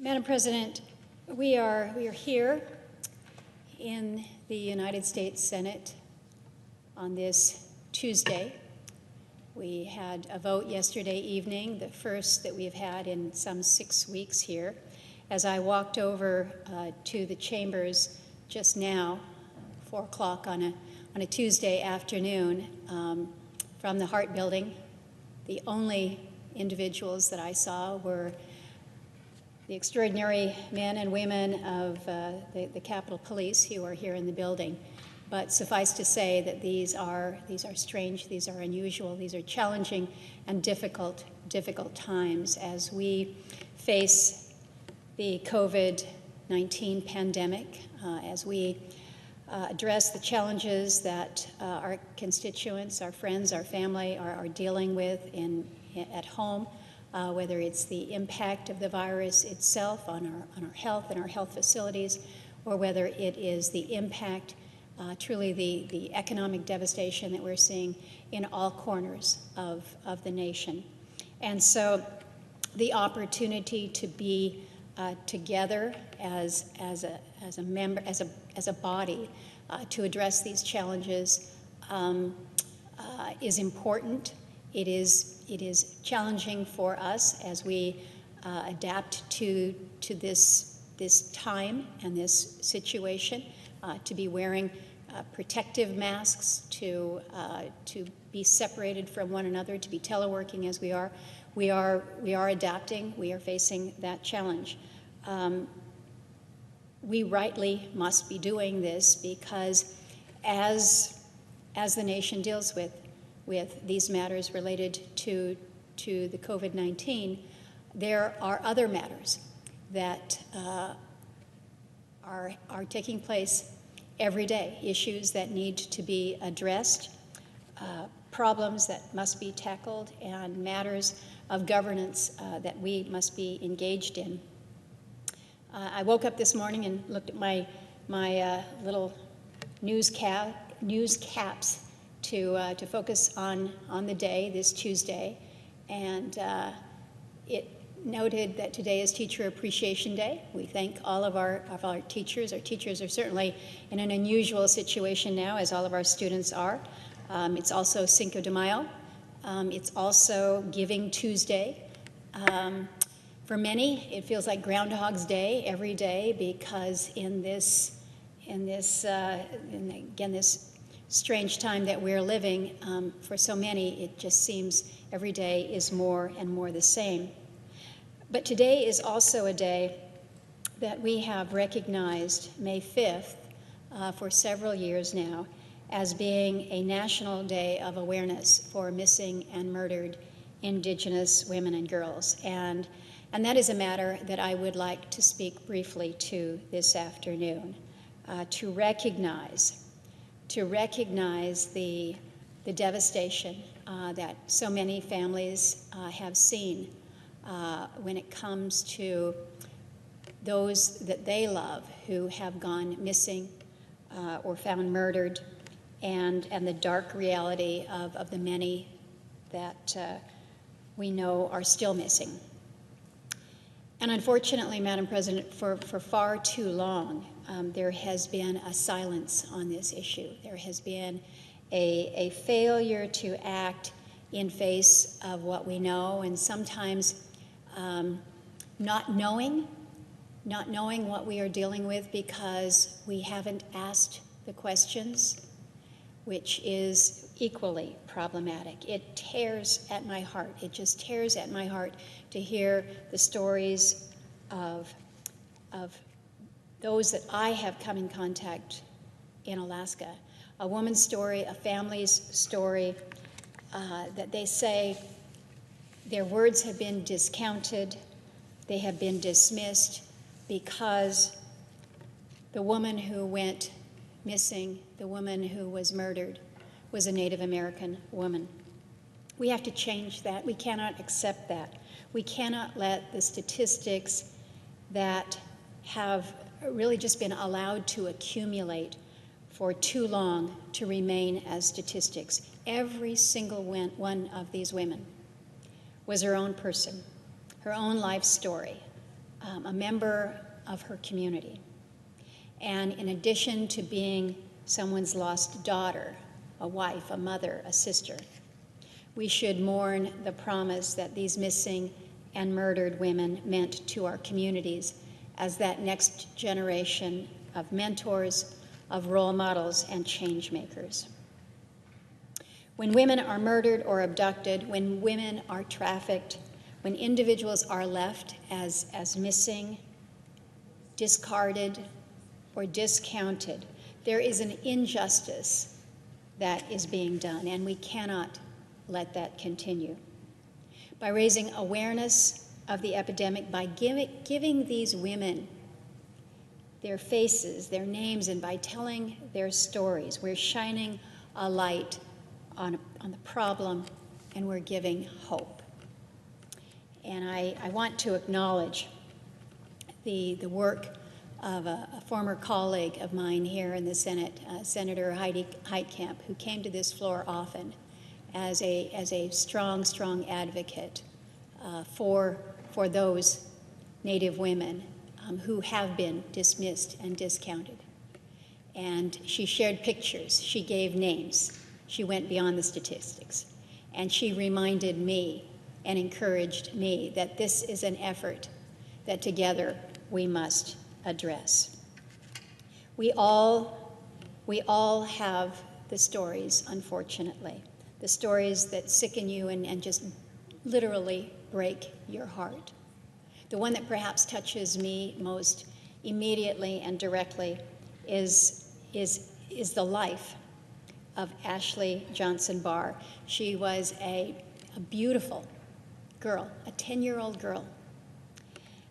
Madam President, we are here in the United States Senate on this Tuesday. We had a vote yesterday evening, the first that we've had in some 6 weeks here. As I walked over to the chambers just now, 4 o'clock on a Tuesday afternoon, from the Hart Building, the only individuals that I saw were the extraordinary men and women of the Capitol Police who are here in the building. But suffice to say that these are strange, these are unusual, these are challenging and difficult times as we face the COVID-19 pandemic, as we address the challenges that our constituents, our friends, our family are dealing with at home. Whether it's the impact of the virus itself on our health and our health facilities, or whether it is the impact, truly the economic devastation that we're seeing in all corners of the nation. And so the opportunity to be together as a body to address these challenges is important. It is challenging for us as we adapt to this time and this situation, to be wearing protective masks, to be separated from one another, to be teleworking as we are. We are adapting. We are facing that challenge. We rightly must be doing this because as the nation deals with these matters related to the COVID-19, there are other matters that are taking place every day, issues that need to be addressed, problems that must be tackled, and matters of governance that we must be engaged in. I woke up this morning and looked at my little news caps to focus on the day, this Tuesday, and it noted that today is Teacher Appreciation Day. We thank all of our teachers. Our teachers are certainly in an unusual situation now, as all of our students are. It's also Cinco de Mayo. It's also Giving Tuesday. For many, it feels like Groundhog's Day every day because in this strange time that we're living, for so many, it just seems every day is more and more the same. But today is also a day that we have recognized, May 5th, for several years now, as being a national day of awareness for missing and murdered Indigenous women and girls. And that is a matter that I would like to speak briefly to this afternoon, to recognize the devastation that so many families have seen when it comes to those that they love who have gone missing or found murdered, and the dark reality of the many that we know are still missing. And unfortunately, Madam President, for far too long, there has been a silence on this issue. There has been a failure to act in face of what we know, and sometimes not knowing what we are dealing with because we haven't asked the questions, which is equally problematic. It tears at my heart. It just tears at my heart to hear the stories of those that I have come in contact in Alaska. A woman's story, a family's story, that they say their words have been discounted, they have been dismissed because the woman who went missing, the woman who was murdered, was a Native American woman. We have to change that. We cannot accept that. We cannot let the statistics that have really just been allowed to accumulate for too long to remain as statistics. Every single one of these women was her own person, her own life story, a member of her community. And in addition to being someone's lost daughter, a wife, a mother, a sister, we should mourn the promise that these missing and murdered women meant to our communities as that next generation of mentors, of role models, and change makers. When women are murdered or abducted, when women are trafficked, when individuals are left as missing, discarded, or discounted, there is an injustice that is being done, and we cannot let that continue. By raising awareness of the epidemic, by giving these women their faces, their names, and by telling their stories, we're shining a light on the problem, and we're giving hope. And I want to acknowledge the work of a former colleague of mine here in the Senate, Senator Heidi Heitkamp, who came to this floor often as a strong advocate for those Native women who have been dismissed and discounted. And she shared pictures, she gave names, she went beyond the statistics, and she reminded me and encouraged me that this is an effort that together we must address. We all have the stories, unfortunately, the stories that sicken you and just literally break your heart. The one that perhaps touches me most immediately and directly is the life of Ashley Johnson Barr. She was a beautiful girl, a 10-year-old girl.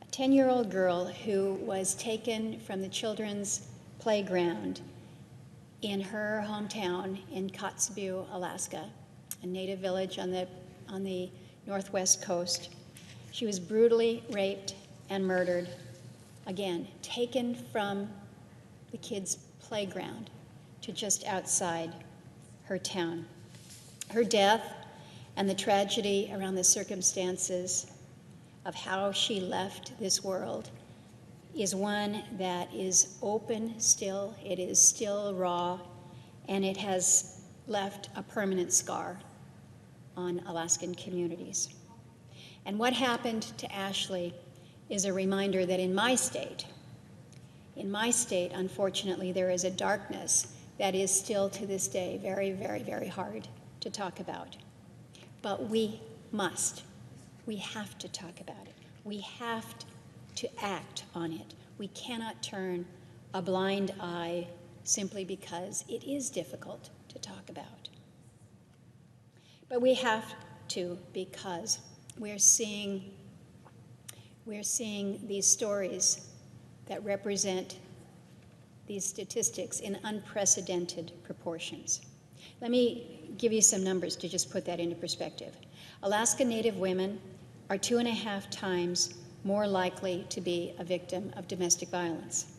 A 10-year-old girl who was taken from the children's playground in her hometown in Kotzebue, Alaska, a native village on the northwest coast. She was brutally raped and murdered, again, taken from the kids' playground to just outside her town. Her death and the tragedy around the circumstances of how she left this world is one that is open still, it is still raw, and it has left a permanent scar on Alaskan communities. And what happened to Ashley is a reminder that in my state, unfortunately, there is a darkness that is still to this day very, very, very hard to talk about. But we have to talk about it. We have to act on it. We cannot turn a blind eye simply because it is difficult to talk about. But we have to, because we're seeing these stories that represent these statistics in unprecedented proportions. Let me give you some numbers to just put that into perspective. Alaska Native women are 2.5 times more likely to be a victim of domestic violence.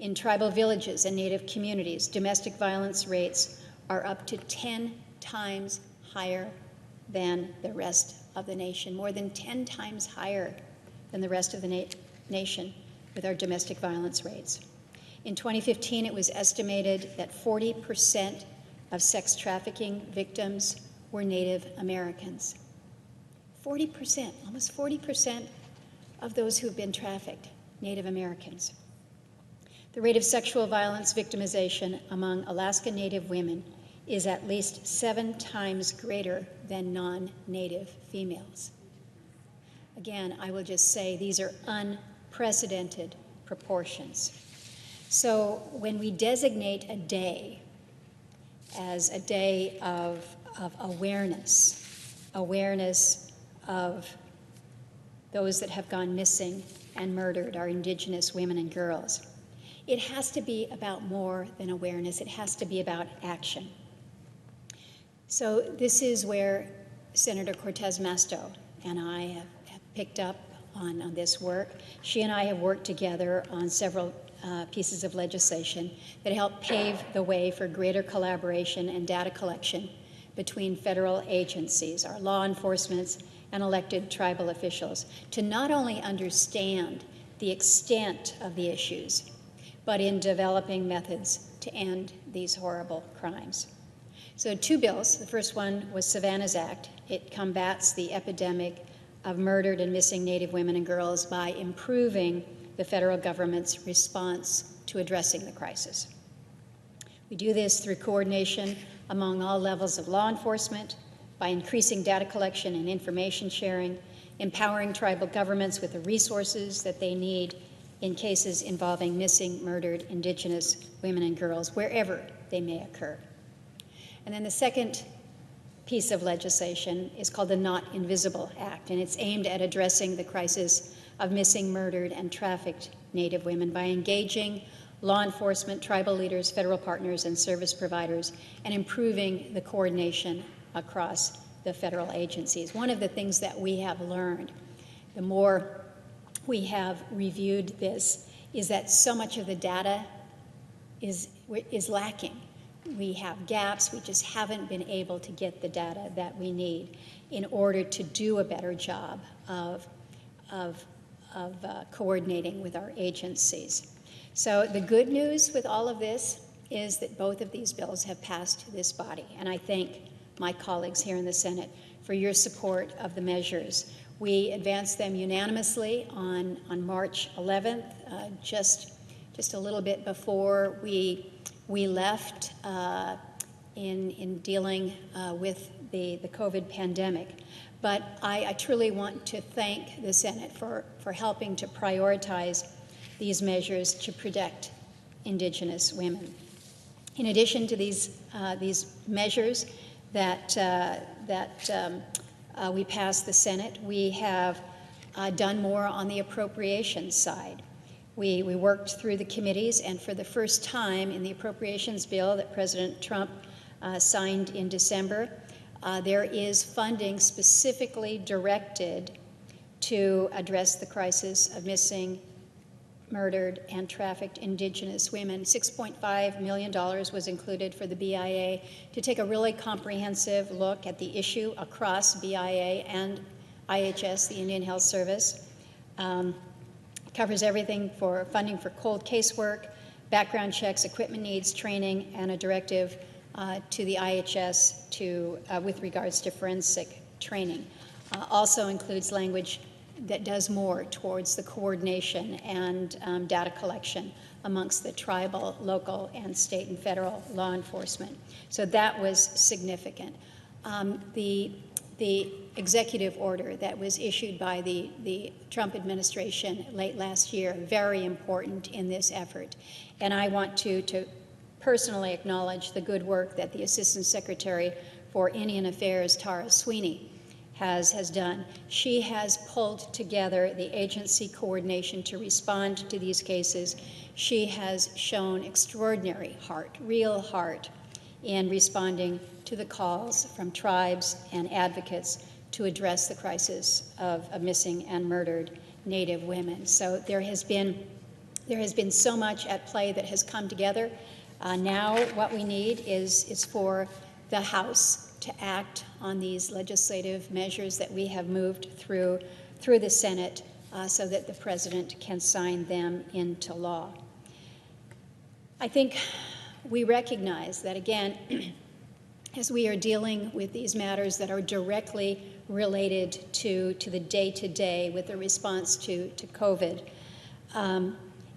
In tribal villages and Native communities, domestic violence rates are up to 10 times higher than the rest of the nation, more than 10 times higher than the rest of the nation with our domestic violence rates. In 2015, it was estimated that 40% of sex trafficking victims were Native Americans. 40%, almost 40% of those who have been trafficked, Native Americans. The rate of sexual violence victimization among Alaska Native women is at least 7 times greater than non-Native females. Again, I will just say these are unprecedented proportions. So when we designate a day as a day of awareness of those that have gone missing and murdered, our Indigenous women and girls, it has to be about more than awareness. It has to be about action. So this is where Senator Cortez Masto and I have picked up on this work. She and I have worked together on several pieces of legislation that help pave the way for greater collaboration and data collection between federal agencies, our law enforcement and elected tribal officials to not only understand the extent of the issues, but in developing methods to end these horrible crimes. So 2 bills. The first one was Savannah's Act. It combats the epidemic of murdered and missing Native women and girls by improving the federal government's response to addressing the crisis. We do this through coordination among all levels of law enforcement, by increasing data collection and information sharing, empowering tribal governments with the resources that they need in cases involving missing, murdered Indigenous women and girls, wherever they may occur. And then the second piece of legislation is called the Not Invisible Act, and it's aimed at addressing the crisis of missing, murdered, and trafficked Native women by engaging law enforcement, tribal leaders, federal partners, and service providers, and improving the coordination across the federal agencies. One of the things that we have learned, the more we have reviewed this, is that so much of the data is lacking. We have gaps. We just haven't been able to get the data that we need in order to do a better job of coordinating with our agencies. So the good news with all of this is that both of these bills have passed this body, and I thank my colleagues here in the Senate for your support of the measures. We advanced them unanimously on March 11th, just a little bit before we left in dealing with the COVID pandemic. But I truly want to thank the Senate for helping to prioritize these measures to protect Indigenous women. In addition to these measures that we passed the Senate, we have done more on the appropriations side. We worked through the committees, and for the first time in the appropriations bill that President Trump signed in December, there is funding specifically directed to address the crisis of missing, murdered, and trafficked Indigenous women. $6.5 million was included for the BIA to take a really comprehensive look at the issue across BIA and IHS, the Indian Health Service. It covers everything for funding for cold casework, background checks, equipment needs, training, and a directive to the IHS with regards to forensic training. Also includes language that does more towards the coordination and data collection amongst the tribal, local, and state and federal law enforcement. So that was significant. The executive order that was issued by the Trump administration late last year, very important in this effort. And I want to personally acknowledge the good work that the Assistant Secretary for Indian Affairs, Tara Sweeney, has done. She has pulled together the agency coordination to respond to these cases. She has shown extraordinary heart, real heart, in responding to the calls from tribes and advocates to address the crisis of missing and murdered Native women. So there has been so much at play that has come together. Now what we need is for the House to act on these legislative measures that we have moved through the Senate so that the President can sign them into law. I think we recognize that, again, as we are dealing with these matters that are directly related to the day-to-day with the response to COVID,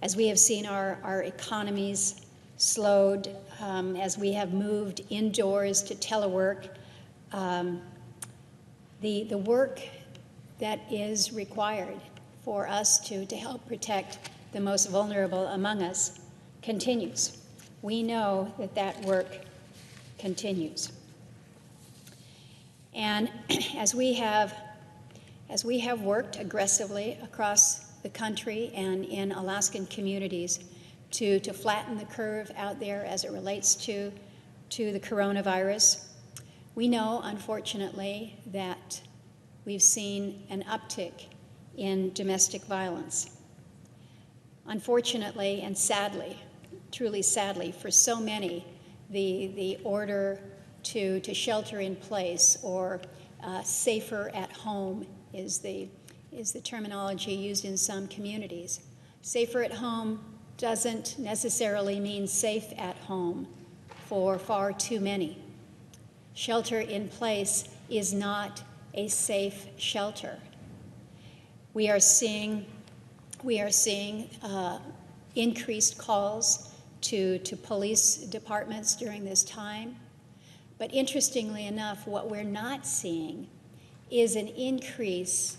as we have seen our economies slowed, as we have moved indoors to telework, the work that is required for us to help protect the most vulnerable among us continues. We know that work continues. And as we have worked aggressively across the country and in Alaskan communities to flatten the curve out there as it relates to the coronavirus, we know, unfortunately, that we've seen an uptick in domestic violence. Unfortunately and sadly, truly sadly, for so many, the order to shelter in place or Safer at home is the terminology used in some communities. Safer at home doesn't necessarily mean safe at home for far too many. Shelter in place is not a safe shelter. We are seeing increased calls to police departments during this time. But interestingly enough, what we're not seeing is an increase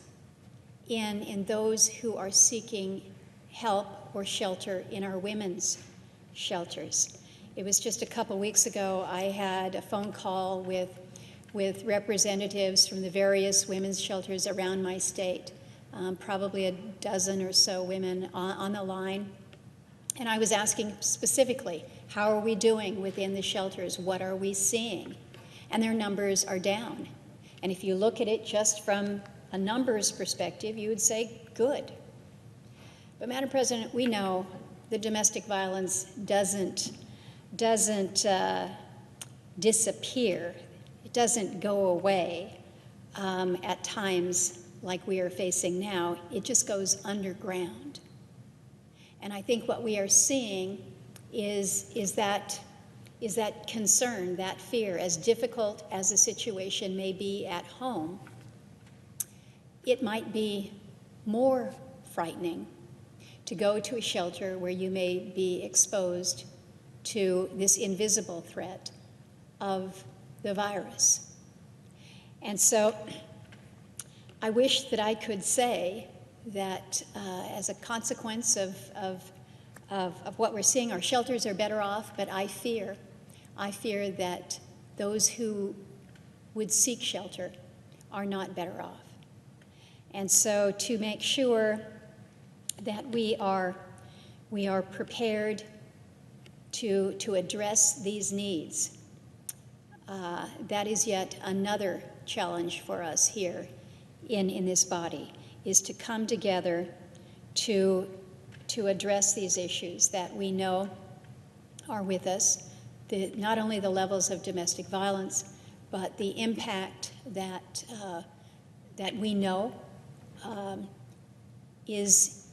in those who are seeking help or shelter in our women's shelters. It was just a couple weeks ago, I had a phone call with representatives from the various women's shelters around my state, probably a dozen or so women on the line. And I was asking specifically, how are we doing within the shelters? What are we seeing? And their numbers are down. And if you look at it just from a numbers perspective, you would say, good. But Madam President, we know that domestic violence doesn't disappear. It doesn't go away at times like we are facing now. It just goes underground. And I think what we are seeing is that concern, that fear, as difficult as the situation may be at home, it might be more frightening to go to a shelter where you may be exposed to this invisible threat of the virus. And so I wish that I could say that as a consequence of what we're seeing, our shelters are better off, but I fear that those who would seek shelter are not better off. And so to make sure that we are prepared to address these needs, that is yet another challenge for us here in this body, is to come together to address these issues that we know are with us, not only the levels of domestic violence, but the impact that we know is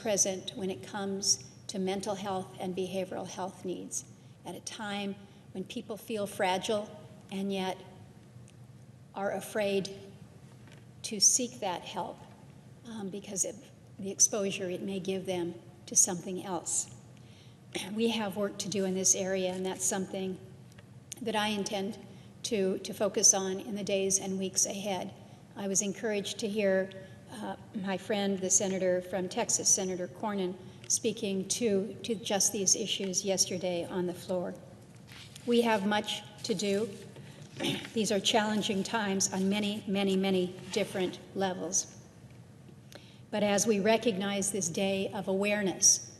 present when it comes to mental health and behavioral health needs at a time when people feel fragile and yet are afraid to seek that help because of the exposure it may give them to something else. We have work to do in this area, and that's something that I intend to focus on in the days and weeks ahead. I was encouraged to hear my friend, the senator from Texas, Senator Cornyn, speaking to just these issues yesterday on the floor. We have much to do. These are challenging times on many, many, many different levels. But as we recognize this day of awareness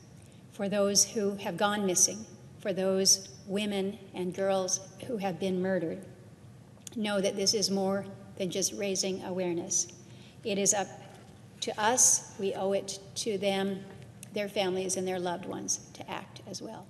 for those who have gone missing, for those women and girls who have been murdered, know that this is more than just raising awareness. It is up to us. We owe it to them, their families, and their loved ones to act as well.